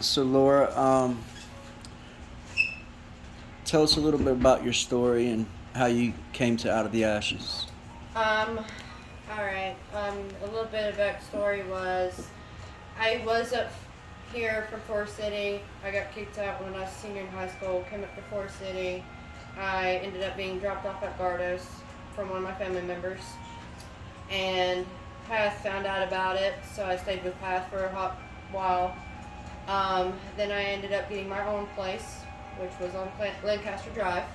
So Laura, tell us a little bit about your story and how you came to Out of the Ashes. Um, all right. A little bit of backstory was I was up here from Forest City. I got kicked out when I was a senior in high school. Came up to Forest City. I ended up being dropped off at Gardos from one of my family members, and Path found out about it, so I stayed with Path for a hot while. Then I ended up getting my own place, which was on Lancaster Drive.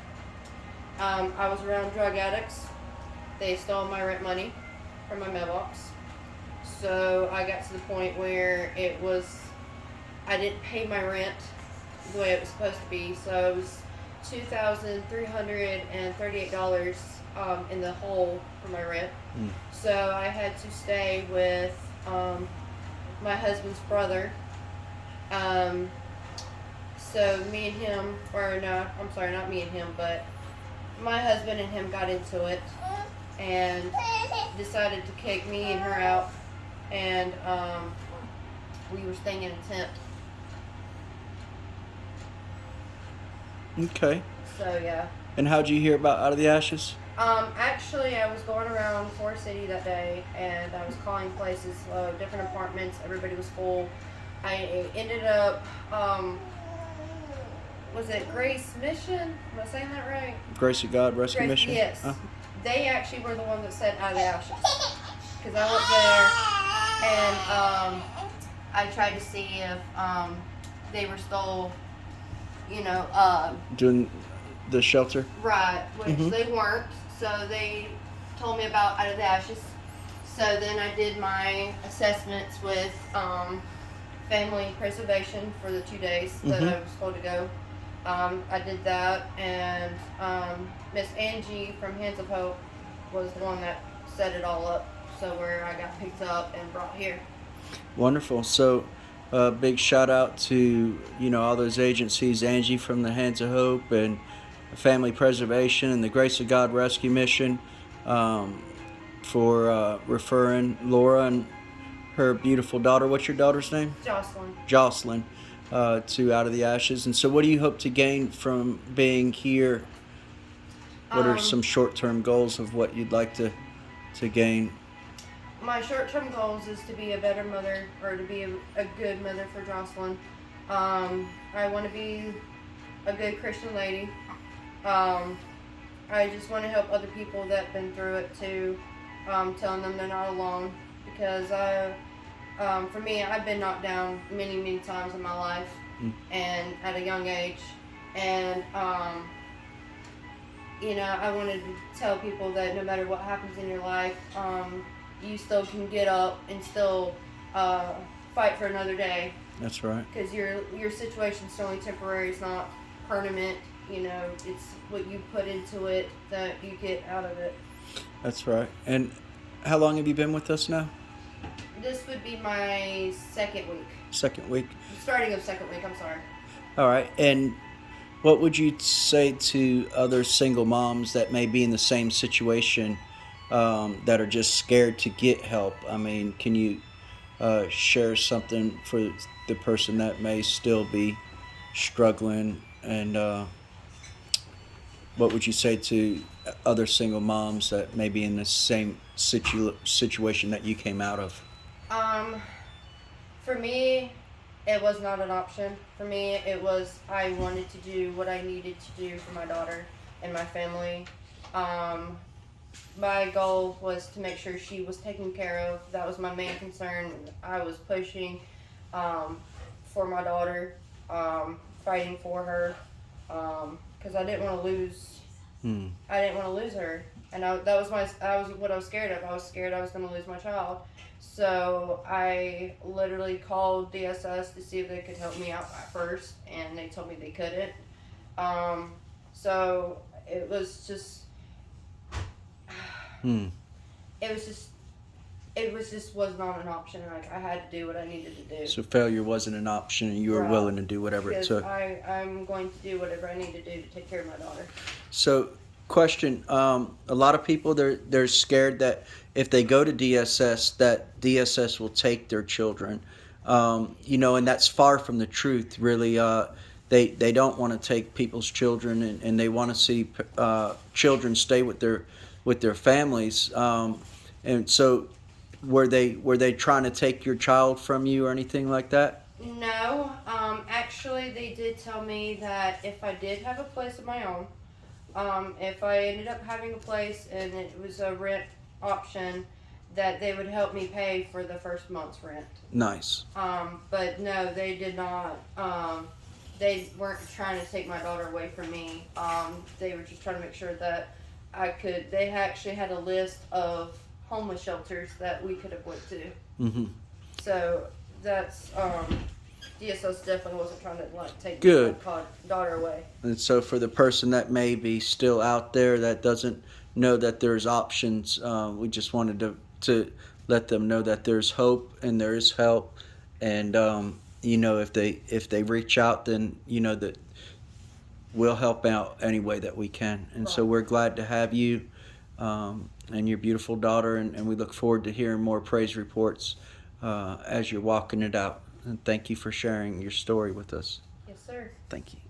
I was around drug addicts. They stole my rent money from my mailbox. So I got to the point where I didn't pay my rent the way it was supposed to be. So it was $2,338 in the hole for my rent. Mm. So I had to stay with my husband's brother. So me and him, or no, I'm sorry, not me and him, but my husband and him got into it and decided to kick me and her out, and we were staying in a tent. Okay. So yeah. And how'd you hear about Out of the Ashes? Actually, I was going around Forest City that day, and I was calling places, different apartments. Everybody was full. I ended up, was it Grace Mission? Am I saying that right? Grace of God Rescue Grace, Mission? yes. Huh? They actually were the ones that said Out of the Ashes. Because I went there, and I tried to see if they were still, Doing the shelter? right, which Mhm. they weren't. So they told me about Out of the Ashes. So then I did my assessments with family preservation for the 2 days that Mhm. I was told to go. I did that, and Miss Angie from Hands of Hope was the one that set it all up. So where I got picked up and brought here. Wonderful. So, big shout out to all those agencies, Angie from the Hands of Hope and Family Preservation and the Grace of God Rescue Mission, for referring Laura and her beautiful daughter. What's your daughter's name? Jocelyn. Jocelyn, to Out of the Ashes. And so, what do you hope to gain from being here? What are some short-term goals of what you'd like to gain? My short-term goals is to be a better mother, or to be a good mother for Jocelyn. I want to be a good Christian lady. I just want to help other people that have been through it too, telling them they're not alone. Because for me, I've been knocked down many, many times in my life, and at a young age, and I wanted to tell people that no matter what happens in your life, you still can get up and still fight for another day. That's right. Because your situation's only temporary. It's not permanent. It's what you put into it that you get out of it. That's right. And how long have you been with us now? This would be my second week. Second week. Starting of second week. I'm sorry. All right. And what would you say to other single moms that may be in the same situation, that are just scared to get help? I mean, can you share something for the person that may still be struggling? And what would you say to other single moms that may be in the same situation that you came out of? For me, it was not an option. For me, it was I wanted to do what I needed to do for my daughter and my family. My goal was to make sure she was taken care of. That was my main concern. I was pushing for my daughter, fighting for her, because I didn't want to lose. I didn't want to lose her, and that was what I was scared of. I was scared I was going to lose my child. So I literally called DSS to see if they could help me out at first, and they told me they couldn't. So it was just. It was not an option. Like, I had to do what I needed to do. So failure wasn't an option, and you were Right. willing to do whatever it Because took. I'm going to do whatever I need to do to take care of my daughter. So, question: a lot of people they're scared that if they go to DSS, that DSS will take their children. And that's far from the truth, really. They don't want to take people's children, and they want to see children stay with their families. And so, were they trying to take your child from you or anything like that? No, actually, they did tell me that if I did have a place of my own, if I ended up having a place and it was a rent option, that they would help me pay for the first month's rent. Nice. But no, they did not. They weren't trying to take my daughter away from me. They were just trying to make sure that I could. They actually had a list of homeless shelters that we could have went to. Hmm. So that's DSS definitely wasn't trying to take Good. my daughter away. And so, for the person that may be still out there that doesn't know that there's options, we just wanted to let them know that there's hope and there is help. And if they reach out, then that we'll help out any way that we can. And so Right. we're glad to have you and your beautiful daughter, and we look forward to hearing more praise reports as you're walking it out. And thank you for sharing your story with us. Yes, sir. Thank you.